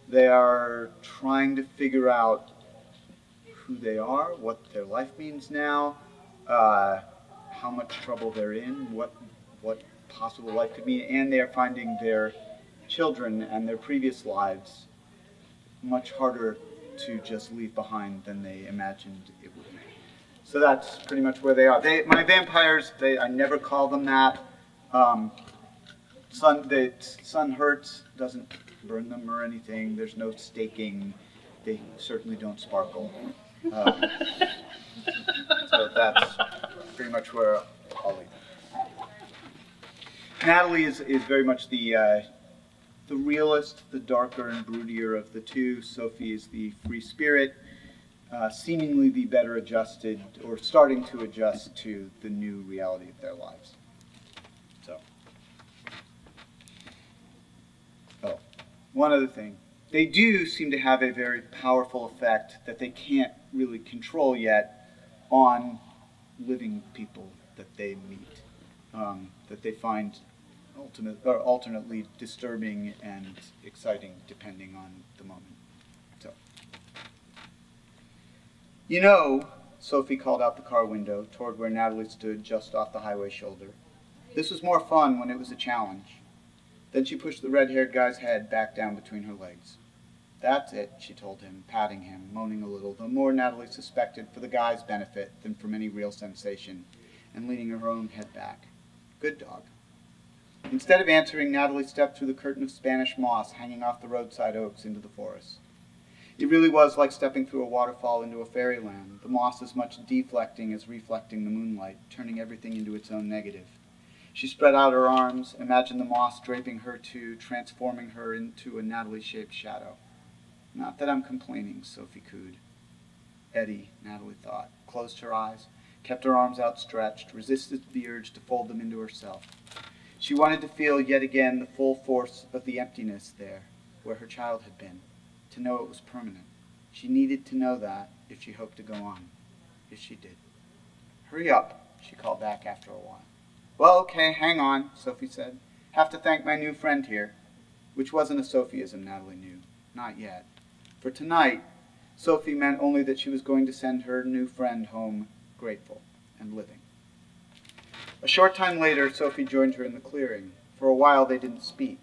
They are trying to figure out who they are, what their life means now, how much trouble they're in, what possible life could mean, and they are finding their children and their previous lives much harder to just leave behind than they imagined it would be. So that's pretty much where they are. My vampires, I never call them that. Sun hurts, doesn't burn them or anything. There's no staking. They certainly don't sparkle. Um, so that's pretty much where I'll leave it. Natalie is very much the realist, the darker and broodier of the two. Sophie is the free spirit, seemingly the better adjusted, or starting to adjust to the new reality of their lives. One other thing. They do seem to have a very powerful effect that they can't really control yet on living people that they meet, that they find alternately disturbing and exciting depending on the moment. So, Sophie called out the car window toward where Natalie stood just off the highway shoulder. This was more fun when it was a challenge. Then she pushed the red-haired guy's head back down between her legs. That's it, she told him, patting him, moaning a little, though more Natalie suspected for the guy's benefit than from any real sensation, and leaning her own head back. Good dog. Instead of answering, Natalie stepped through the curtain of Spanish moss hanging off the roadside oaks into the forest. It really was like stepping through a waterfall into a fairyland, the moss as much deflecting as reflecting the moonlight, turning everything into its own negative. She spread out her arms, imagined the moss draping her too, transforming her into a Natalie-shaped shadow. Not that I'm complaining, Sophie cooed. Eddie, Natalie thought, closed her eyes, kept her arms outstretched, resisted the urge to fold them into herself. She wanted to feel yet again the full force of the emptiness there, where her child had been, to know it was permanent. She needed to know that if she hoped to go on, if she did. Hurry up, she called back after a while. Well, okay, hang on, Sophie said. Have to thank my new friend here. Which wasn't a Sophieism, Natalie knew. Not yet. For tonight, Sophie meant only that she was going to send her new friend home grateful and living. A short time later, Sophie joined her in the clearing. For a while they didn't speak.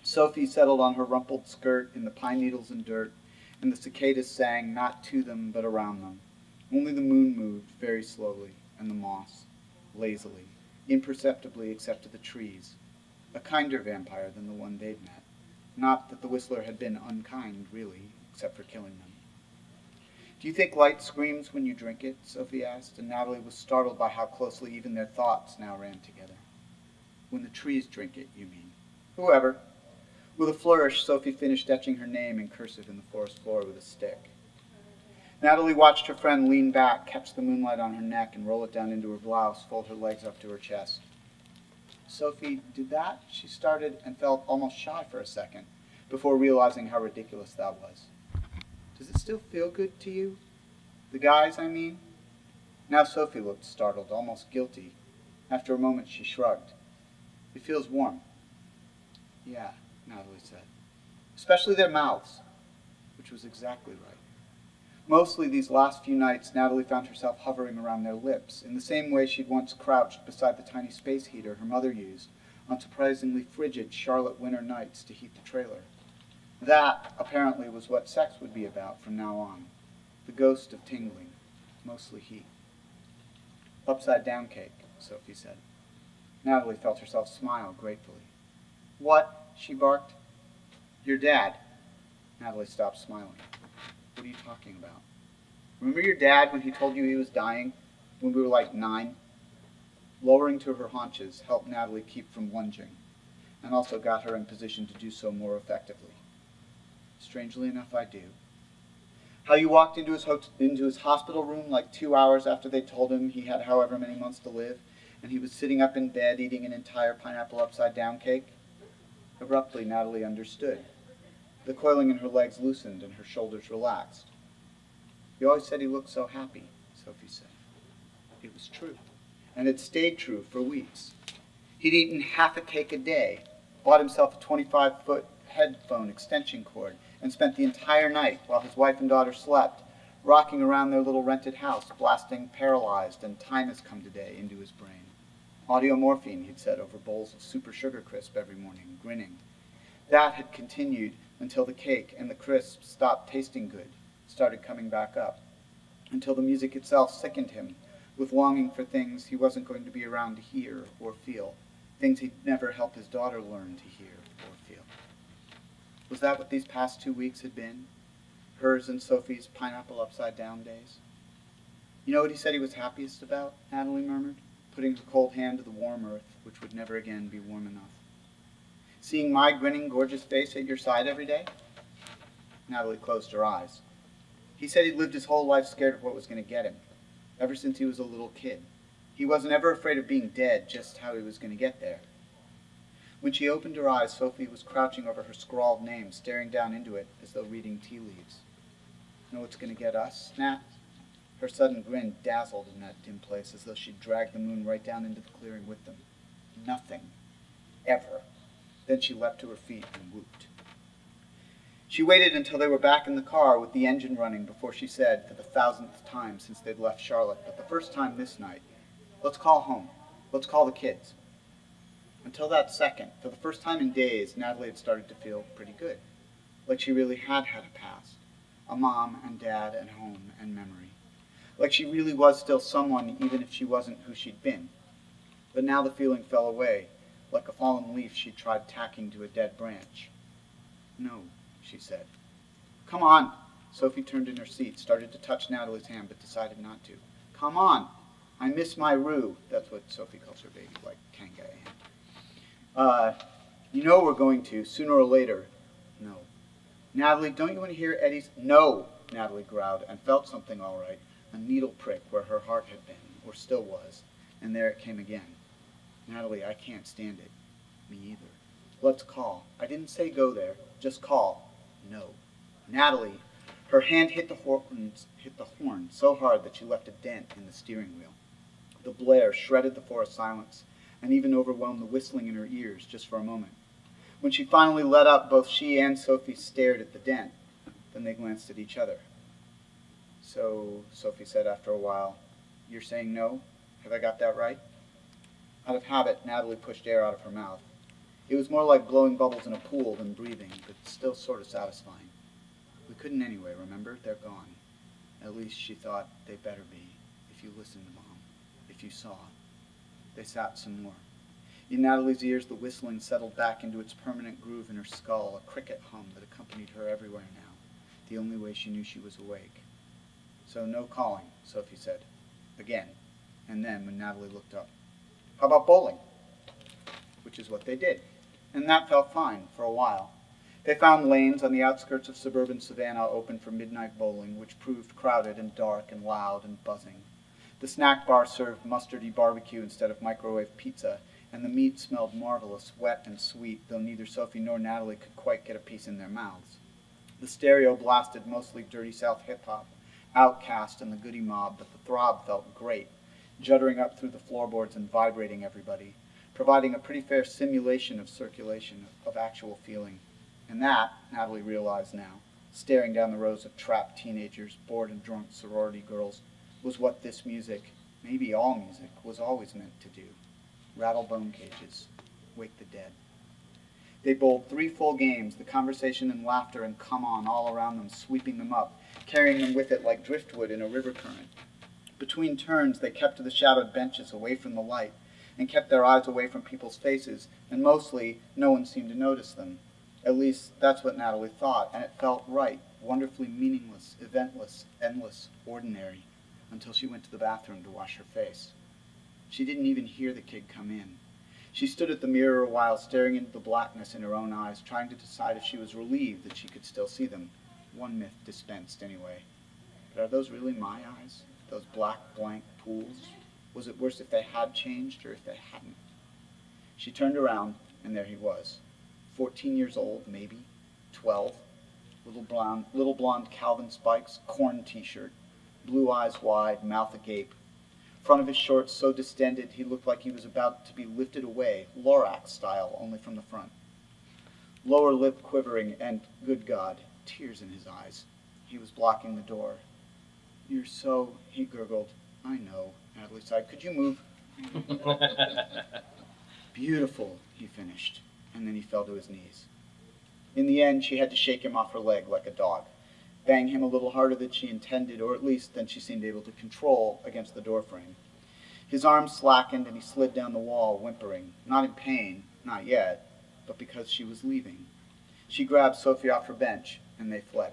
Sophie settled on her rumpled skirt in the pine needles and dirt, and the cicadas sang not to them but around them. Only the moon moved very slowly, and the moss, lazily, imperceptibly except to the trees, a kinder vampire than the one they'd met. Not that the Whistler had been unkind, really, except for killing them. Do you think light screams when you drink it? Sophie asked, and Natalie was startled by how closely even their thoughts now ran together. When the trees drink it, you mean. Whoever. With a flourish, Sophie finished etching her name in cursive in the forest floor with a stick. Natalie watched her friend lean back, catch the moonlight on her neck, and roll it down into her blouse, fold her legs up to her chest. Sophie did that? She started and felt almost shy for a second, before realizing how ridiculous that was. Does it still feel good to you? The guys, I mean? Now Sophie looked startled, almost guilty. After a moment she shrugged. It feels warm. Yeah, Natalie said. Especially their mouths, which was exactly right. Mostly these last few nights, Natalie found herself hovering around their lips, in the same way she'd once crouched beside the tiny space heater her mother used on surprisingly frigid Charlotte winter nights to heat the trailer. That, apparently, was what sex would be about from now on. The ghost of tingling, mostly heat. Upside-down cake, Sophie said. Natalie felt herself smile gratefully. What? She barked. Your dad. Natalie stopped smiling. What are you talking about? Remember your dad when he told you he was dying, when we were like 9? Lowering to her haunches helped Natalie keep from lunging, and also got her in position to do so more effectively. Strangely enough, I do. How you walked into his hospital room like 2 hours after they told him he had however many months to live, and he was sitting up in bed eating an entire pineapple upside-down cake? Abruptly, Natalie understood. The coiling in her legs loosened and her shoulders relaxed. You always said he looked so happy, Sophie said. It was true, and it stayed true for weeks. He'd eaten half a cake a day, bought himself a 25-foot headphone extension cord and spent the entire night, while his wife and daughter slept, rocking around their little rented house, blasting Paralyzed and Time Has Come Today into his brain. Audio morphine, he'd said, over bowls of Super Sugar Crisp every morning, grinning. That had continued until the cake and the crisp stopped tasting good, started coming back up, until the music itself sickened him with longing for things he wasn't going to be around to hear or feel, things he'd never help his daughter learn to hear or feel. Was that what these past 2 weeks had been? Hers and Sophie's pineapple upside down days? You know what he said he was happiest about? Natalie murmured, putting her cold hand to the warm earth, which would never again be warm enough. Seeing my grinning, gorgeous face at your side every day? Natalie closed her eyes. He said he'd lived his whole life scared of what was going to get him, ever since he was a little kid. He wasn't ever afraid of being dead, just how he was going to get there. When she opened her eyes, Sophie was crouching over her scrawled name, staring down into it as though reading tea leaves. Know what's going to get us, Nat? Her sudden grin dazzled in that dim place, as though she'd dragged the moon right down into the clearing with them. Nothing. Ever. Then she leapt to her feet and whooped. She waited until they were back in the car with the engine running before she said, for the 1000th time since they'd left Charlotte, but the first time this night, "Let's call home. Let's call the kids." Until that second, for the first time in days, Natalie had started to feel pretty good. Like she really had had a past. A mom and dad and home and memory. Like she really was still someone, even if she wasn't who she'd been. But now the feeling fell away, like a fallen leaf she'd tried tacking to a dead branch. "No," she said. "Come on." Sophie turned in her seat, started to touch Natalie's hand, but decided not to. "Come on. I miss my Roo." That's what Sophie calls her baby, like Kanga Ann. "You know we're going to, sooner or later." "No." "Natalie, don't you want to hear Eddie's—" "No," Natalie growled, and felt something all right, a needle prick where her heart had been, or still was, and there it came again. "Natalie, I can't stand it." "Me either." "Let's call." "I didn't say go there. Just call." "No." "Natalie." Her hand hit the horn so hard that she left a dent in the steering wheel. The blare shredded the forest silence, and even overwhelmed the whistling in her ears just for a moment. When she finally let up, both she and Sophie stared at the dent. Then they glanced at each other. "So," Sophie said after a while, "you're saying no? Have I got that right?" Out of habit, Natalie pushed air out of her mouth. It was more like blowing bubbles in a pool than breathing, but still sort of satisfying. "We couldn't anyway, remember? They're gone. At least," she thought, "they better be, if you listened, Mom, if you saw." They sat some more. In Natalie's ears, the whistling settled back into its permanent groove in her skull, a cricket hum that accompanied her everywhere now, the only way she knew she was awake. "So no calling," Sophie said. Again. And then, when Natalie looked up, "How about bowling?" Which is what they did. And that felt fine, for a while. They found lanes on the outskirts of suburban Savannah open for midnight bowling, which proved crowded and dark and loud and buzzing. The snack bar served mustardy barbecue instead of microwave pizza, and the meat smelled marvelous, wet and sweet, though neither Sophie nor Natalie could quite get a piece in their mouths. The stereo blasted mostly dirty South hip-hop, Outcast and the Goody Mob, but the throb felt great, juddering up through the floorboards and vibrating everybody, providing a pretty fair simulation of circulation, of actual feeling. And that, Natalie realized now, staring down the rows of trapped teenagers, bored and drunk sorority girls, was what this music, maybe all music, was always meant to do. Rattle bone cages, wake the dead. They bowled 3 full games, the conversation and laughter and come on all around them, sweeping them up, carrying them with it like driftwood in a river current. Between turns, they kept to the shadowed benches, away from the light, and kept their eyes away from people's faces, and mostly, no one seemed to notice them. At least, that's what Natalie thought, and it felt right, wonderfully meaningless, eventless, endless, ordinary, until she went to the bathroom to wash her face. She didn't even hear the kid come in. She stood at the mirror a while, staring into the blackness in her own eyes, trying to decide if she was relieved that she could still see them. One myth dispensed, anyway. But are those really my eyes? Those black, blank pools? Was it worse if they had changed, or if they hadn't? She turned around, and there he was. 14 years old, maybe. 12. Little blonde Calvin spikes, corn t-shirt. Blue eyes wide, mouth agape. Front of his shorts so distended he looked like he was about to be lifted away, Lorax style, only from the front. lower lip quivering, and, good God, tears in his eyes. He was blocking the door. "You're so," he gurgled. "I know," Natalie sighed. "Could you move?" "Beautiful," he finished, and then he fell to his knees. In the end, she had to shake him off her leg like a dog, bang him a little harder than she intended, or at least than she seemed able to control, against the doorframe. His arms slackened, and he slid down the wall, whimpering, not in pain, not yet, but because she was leaving. She grabbed Sophie off her bench, and they fled.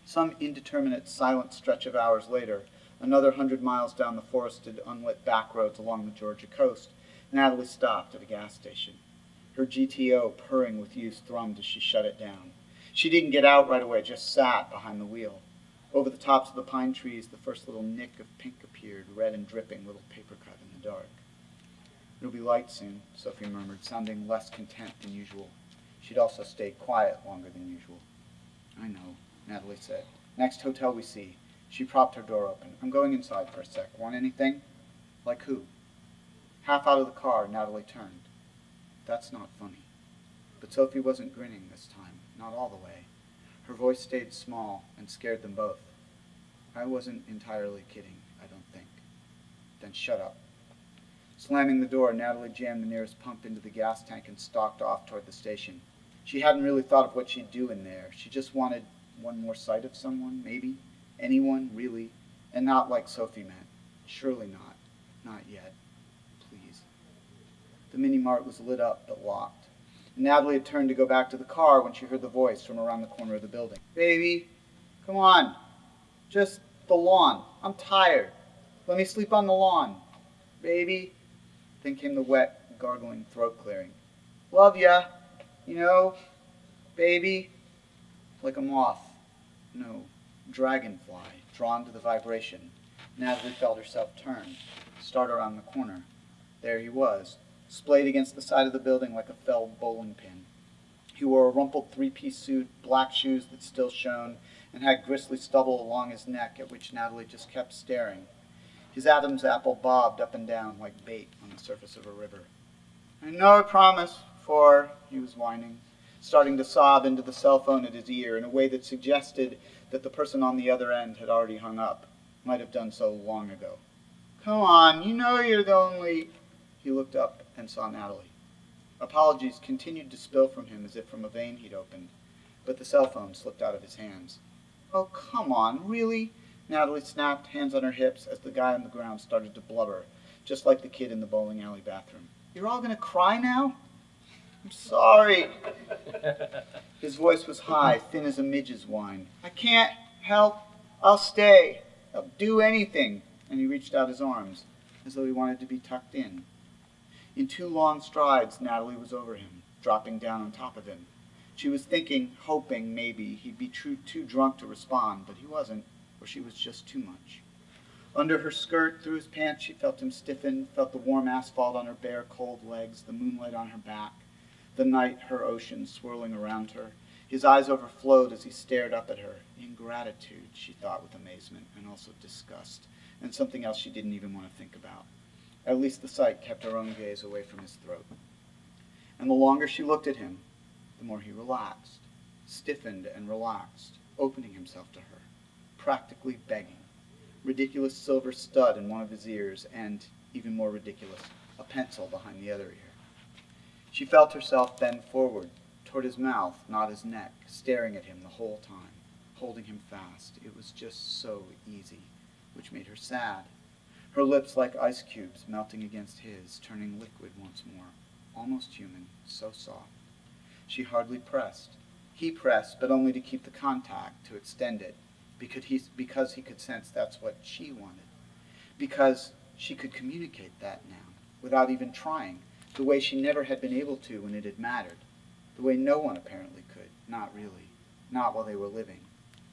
Some indeterminate, silent stretch of hours later, another 100 miles down the forested, unlit back roads along the Georgia coast, Natalie stopped at a gas station. Her GTO, purring with use, thrummed as she shut it down. She didn't get out right away, just sat behind the wheel. Over the tops of the pine trees, the first little nick of pink appeared, red and dripping, little paper cut in the dark. "It'll be light soon," Sophie murmured, sounding less content than usual. She'd also stayed quiet longer than usual. "I know," Natalie said. "Next hotel we see." She propped her door open. "I'm going inside for a sec. Want anything?" "Like who?" Half out of the car, Natalie turned. "That's not funny." But Sophie wasn't grinning this time, not all the way. Her voice stayed small and scared them both. "I wasn't entirely kidding, I don't think." "Then shut up." Slamming the door, Natalie jammed the nearest pump into the gas tank and stalked off toward the station. She hadn't really thought of what she'd do in there. She just wanted one more sight of someone, maybe. Anyone, really. And not like Sophie meant. Surely not. Not yet. Please. The mini-mart was lit up but locked. Natalie had turned to go back to the car when she heard the voice from around the corner of the building. "Baby, come on. Just the lawn. I'm tired. Let me sleep on the lawn. Baby." Then came the wet, gargling throat clearing. "Love ya. You know, baby." Like a moth. No, dragonfly, drawn to the vibration, Natalie felt herself turn, start around the corner. There he was, splayed against the side of the building like a felled bowling pin. He wore a rumpled three-piece suit, black shoes that still shone, and had gristly stubble along his neck at which Natalie just kept staring. His Adam's apple bobbed up and down like bait on the surface of a river. "I know I promised before," he was whining, starting to sob into the cell phone at his ear in a way that suggested that the person on the other end had already hung up, might have done so long ago. "Come on, you know you're the only..." He looked up and saw Natalie. Apologies continued to spill from him as if from a vein he'd opened, but the cell phone slipped out of his hands. "Oh, come on, really?" Natalie snapped, hands on her hips, as the guy on the ground started to blubber, just like the kid in the bowling alley bathroom. "You're all going to cry now?" "I'm sorry." His voice was high, thin as a midge's whine. "I can't help. I'll stay. I'll do anything." And he reached out his arms, as though he wanted to be tucked in. In 2 long strides, Natalie was over him, dropping down on top of him. She was thinking, hoping, maybe, he'd be too drunk to respond, but he wasn't, or she was just too much. Under her skirt, through his pants, she felt him stiffen, felt the warm asphalt on her bare, cold legs, the moonlight on her back, the night, her ocean, swirling around her. His eyes overflowed as he stared up at her. Ingratitude, she thought with amazement, and also disgust, and something else she didn't even want to think about. At least the sight kept her own gaze away from his throat. And the longer she looked at him, the more he relaxed, stiffened and relaxed, opening himself to her, practically begging. Ridiculous silver stud in one of his ears, and, even more ridiculous, a pencil behind the other ear. She felt herself bend forward, toward his mouth, not his neck, staring at him the whole time, holding him fast. It was just so easy, which made her sad. Her lips like ice cubes melting against his, turning liquid once more, almost human, so soft. She hardly pressed. He pressed, but only to keep the contact, to extend it, because he could sense that's what she wanted. Because she could communicate that now, without even trying, the way she never had been able to when it had mattered, the way no one apparently could, not really, not while they were living,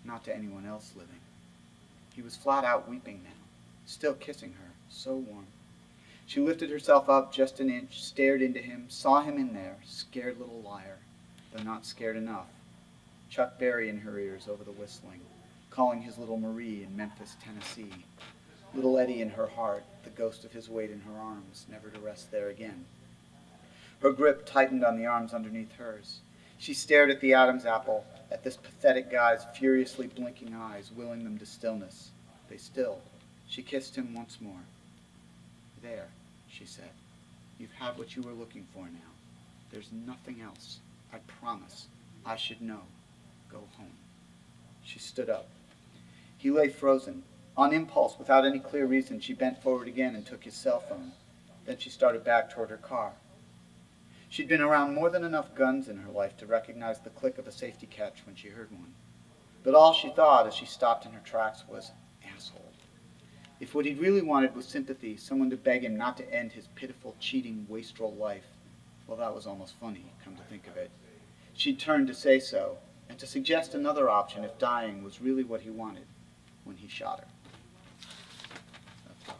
not to anyone else living. He was flat out weeping now, still kissing her, so warm. She lifted herself up just an inch, stared into him, saw him in there, scared little liar, though not scared enough. Chuck Berry in her ears over the whistling, calling his little Marie in Memphis, Tennessee. Little Eddie in her heart, the ghost of his weight in her arms, never to rest there again. Her grip tightened on the arms underneath hers. She stared at the Adam's apple, at this pathetic guy's furiously blinking eyes, willing them to stillness. They stilled. She kissed him once more. "There," she said. "You've had what you were looking for now. There's nothing else. I promise. I should know. Go home." She stood up. He lay frozen. On impulse, without any clear reason, she bent forward again and took his cell phone. Then she started back toward her car. She'd been around more than enough guns in her life to recognize the click of a safety catch when she heard one. But all she thought as she stopped in her tracks was, asshole. If what he'd really wanted was sympathy, someone to beg him not to end his pitiful, cheating, wastrel life, well, that was almost funny, come to think of it. She'd turned to say so, and to suggest another option if dying was really what he wanted, when he shot her. That's all.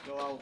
So I'll